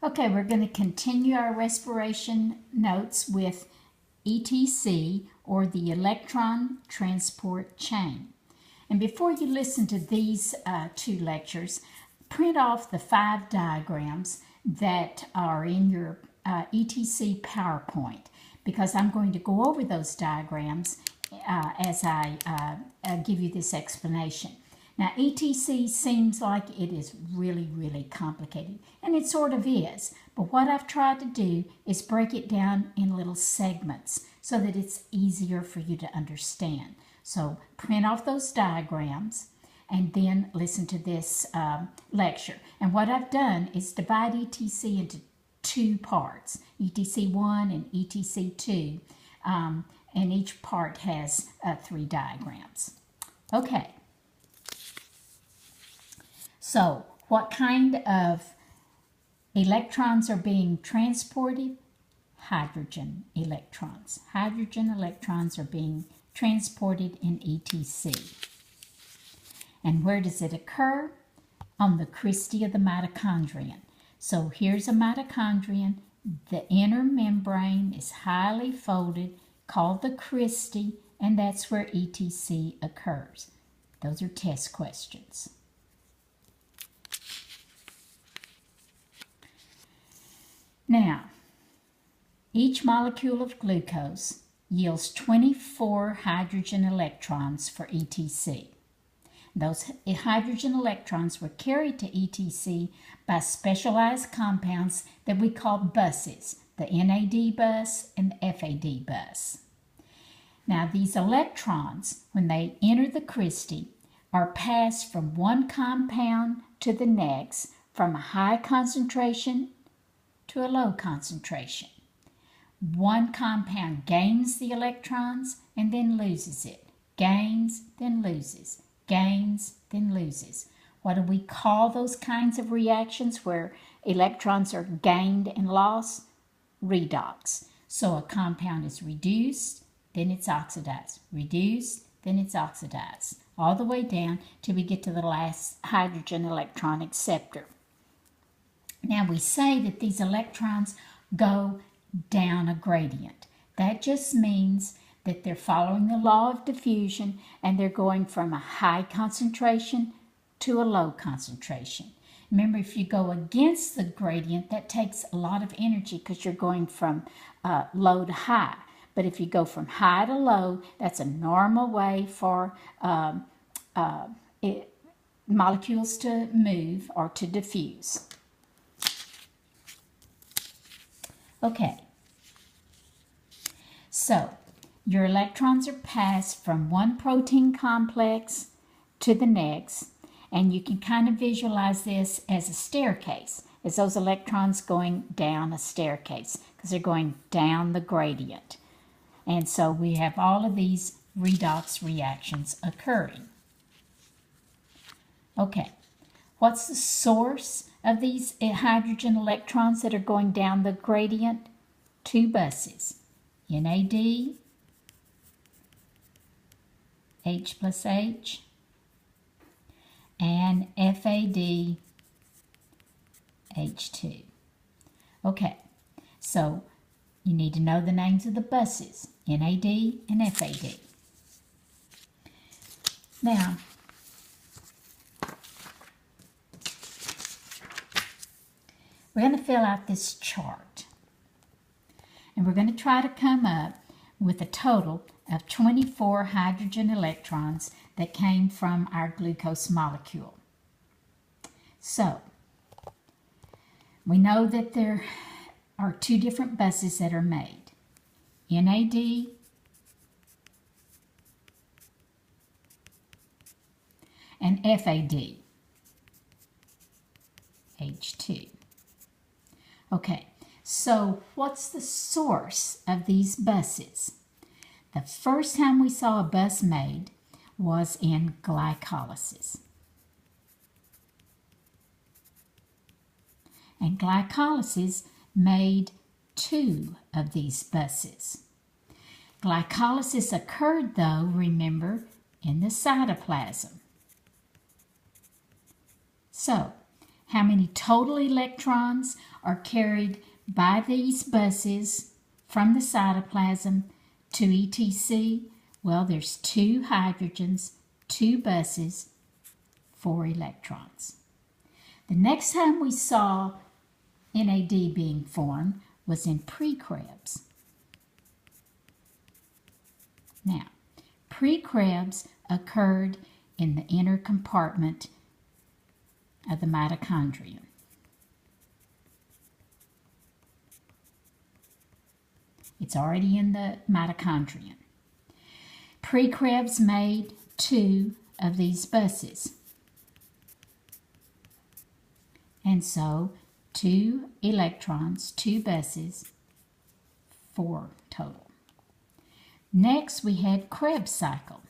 Okay, we're going to continue our respiration notes with ETC, or the electron transport chain. And before you listen to these two lectures, print off the 5 diagrams that are in your ETC PowerPoint, because I'm going to go over those diagrams as I give you this explanation. Now, ETC seems like it is really, really complicated, and it sort of is. But what I've tried to do is break it down in little segments so that it's easier for you to understand. So print off those diagrams and then listen to this lecture. And what I've done is divide ETC into 2 parts, ETC1 and ETC2, and each part has 3 diagrams. Okay. So, what kind of electrons are being transported? Hydrogen electrons. Hydrogen electrons are being transported in ETC. And where does it occur? On the Christie of the mitochondrion. So here's a mitochondrion. The inner membrane is highly folded, called the Christie, and that's where ETC occurs. Those are test questions. Now, each molecule of glucose yields 24 hydrogen electrons for ETC. Those hydrogen electrons were carried to ETC by specialized compounds that we call buses, the NAD bus and the FAD bus. Now, these electrons, when they enter the Christie, are passed from one compound to the next from a high concentration to a low concentration. One compound gains the electrons and then loses it. Gains, then loses. Gains, then loses. What do we call those kinds of reactions where electrons are gained and lost? Redox. So a compound is reduced, then it's oxidized. Reduced, then it's oxidized. All the way down till we get to the last hydrogen electron acceptor. Now we say that these electrons go down a gradient. That just means that they're following the law of diffusion and they're going from a high concentration to a low concentration. Remember, if you go against the gradient, that takes a lot of energy because you're going from low to high. But if you go from high to low, that's a normal way for molecules to move or to diffuse. Okay, so your electrons are passed from one protein complex to the next, and you can kind of visualize this as a staircase, as those electrons going down a staircase, because they're going down the gradient. And so we have all of these redox reactions occurring. Okay, what's the source of these hydrogen electrons that are going down the gradient? 2 buses, NAD, H plus H, and FAD, H2. Okay, so you need to know the names of the buses, NAD and FAD. Now, we're going to fill out this chart, and we're going to try to come up with a total of 24 hydrogen electrons that came from our glucose molecule. So, we know that there are 2 different buses that are made, NAD and FAD, H2. Okay, so what's the source of these buses? The first time we saw a bus made was in glycolysis. And glycolysis made 2 of these buses. Glycolysis occurred, though, remember, in the cytoplasm. So, how many total electrons are carried by these buses from the cytoplasm to ETC? Well, there's 2 hydrogens, 2 buses, 4 electrons. The next time we saw NAD being formed was in pre-Krebs. Now, pre-Krebs occurred in the inner compartment of the mitochondrion. It's already in the mitochondrion. Pre-Krebs made 2 of these buses. And so 2 electrons, 2 buses, 4 total. Next we had Krebs cycle.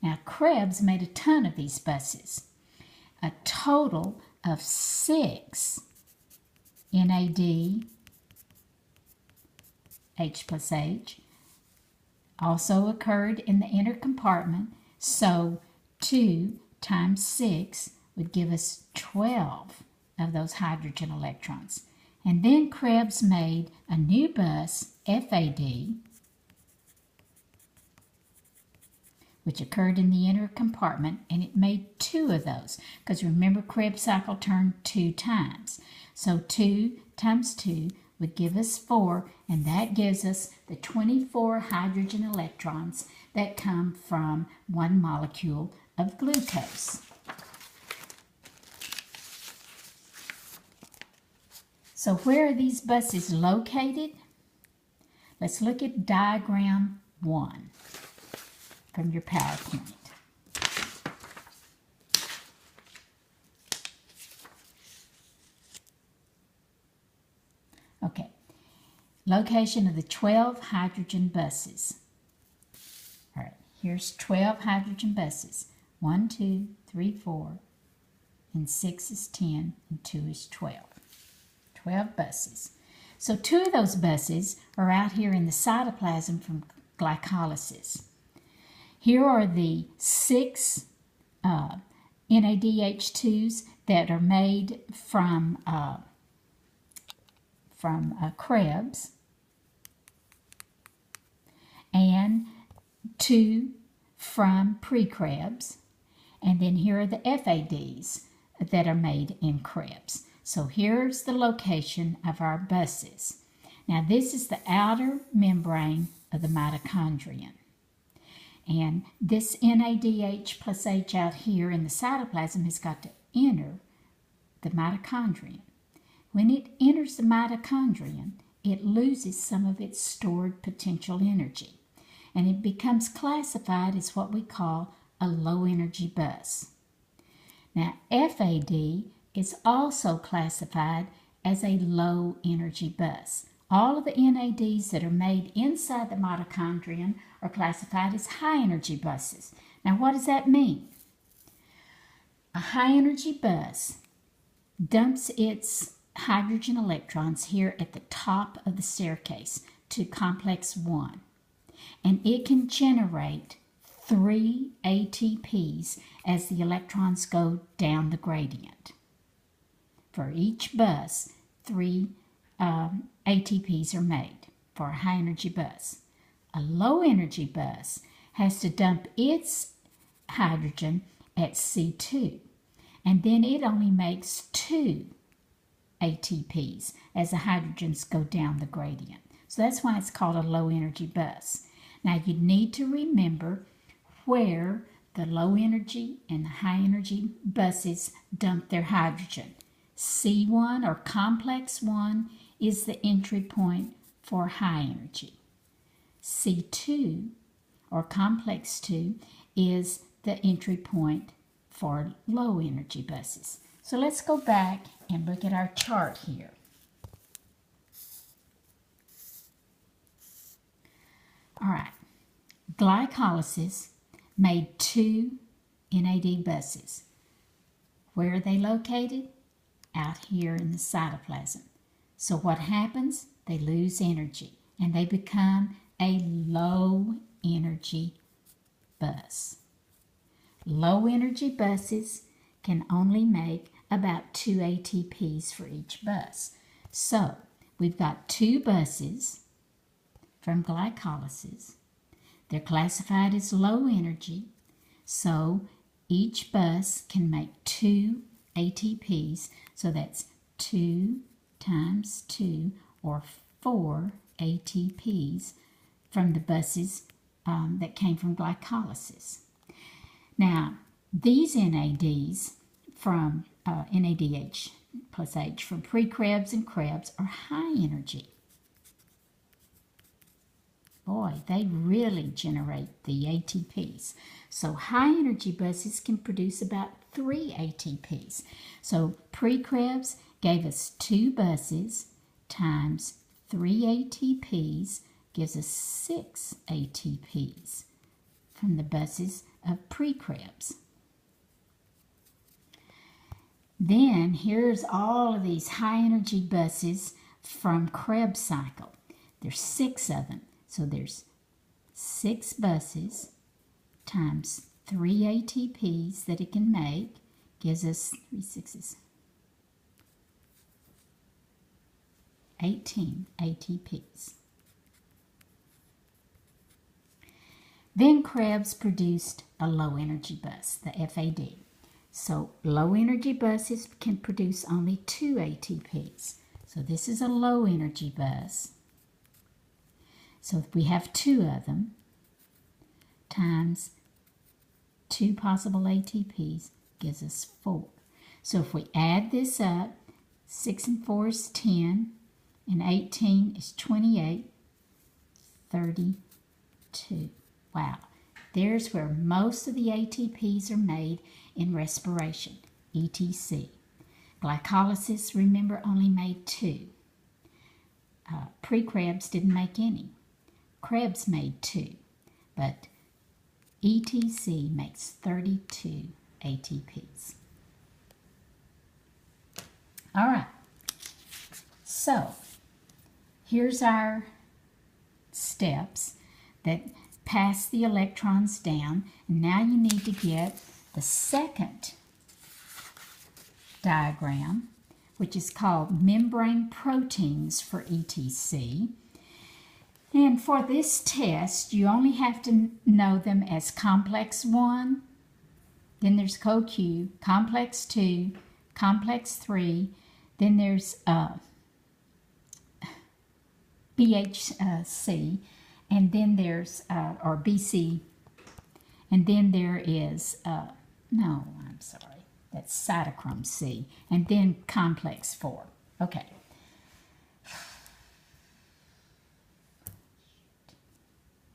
Now Krebs made a ton of these buses. A total of 6 NAD, H plus H, also occurred in the inner compartment, so 2 times 6 would give us 12 of those hydrogen electrons. And then Krebs made a new bus, FAD, which occurred in the inner compartment, and it made 2 of those, because remember Krebs cycle turned 2 times. So 2 times 2 would give us 4, and that gives us the 24 hydrogen electrons that come from 1 molecule of glucose. So where are these buses located? Let's look at diagram 1 from your PowerPoint. Okay, location of the 12 hydrogen buses. All right, here's 12 hydrogen buses. 1, 2, 3, 4, and 6 is 10, and 2 is 12. 12 buses. So 2 of those buses are out here in the cytoplasm from glycolysis. Here are the 6 NADH2s that are made from Krebs, and 2 from pre-Krebs, and then here are the FADs that are made in Krebs. So here's the location of our buses. Now this is the outer membrane of the mitochondrion. And this NADH plus H out here in the cytoplasm has got to enter the mitochondrion. When it enters the mitochondrion, it loses some of its stored potential energy, and it becomes classified as what we call a low energy bus. Now FAD is also classified as a low energy bus. All of the NADs that are made inside the mitochondrion are classified as high energy buses. Now what does that mean? A high energy bus dumps its hydrogen electrons here at the top of the staircase to complex 1, and it can generate 3 ATPs as the electrons go down the gradient. For each bus, 3 ATPs are made for a high energy bus. A low energy bus has to dump its hydrogen at C2, and then it only makes 2 ATPs as the hydrogens go down the gradient. So that's why it's called a low energy bus. Now you need to remember where the low energy and the high energy buses dump their hydrogen. C1 or complex 1 is the entry point for high energy. C2 or complex 2 is the entry point for low energy buses. So let's go back and look at our chart here. All right, glycolysis made 2 NAD buses. Where are they located? Out here in the cytoplasm. So what happens? They lose energy and they become a low energy bus. Low energy buses can only make about 2 ATPs for each bus. So we've got 2 buses from glycolysis. They're classified as low energy, so each bus can make 2 ATPs, so that's 2 times 2, or 4 ATPs from the buses that came from glycolysis. Now, these NADs from NADH plus H from pre-Krebs and Krebs are high energy. Boy, they really generate the ATPs. So high energy buses can produce about 3 ATPs. So pre-Krebs gave us 2 buses times 3 ATPs gives us 6 ATPs from the buses of pre-Krebs. Then here's all of these high energy buses from Krebs cycle. There's 6 of them. So there's 6 buses times 3 ATPs that it can make, gives us 3 6s, 18 ATPs. Then Krebs produced a low energy bus, the FAD. So low energy buses can produce only 2 ATPs. So this is a low energy bus. So if we have 2 of them, times 2 possible ATPs gives us 4. So if we add this up, 6 and 4 is 10, and 18 is 28, 32. Wow, there's where most of the ATPs are made in respiration, ETC. Glycolysis, remember, only made 2. Pre-Krebs didn't make any. Krebs made 2, but ETC makes 32 ATPs. All right, so here's our steps that pass the electrons down. And now you need to get the second diagram, which is called membrane proteins for ETC. And for this test, you only have to know them as complex 1, then there's CoQ, complex 2, complex 3, then there's BHC, and then there's, or BC, and then there is, no, I'm sorry, that's cytochrome C, and then complex 4. Okay,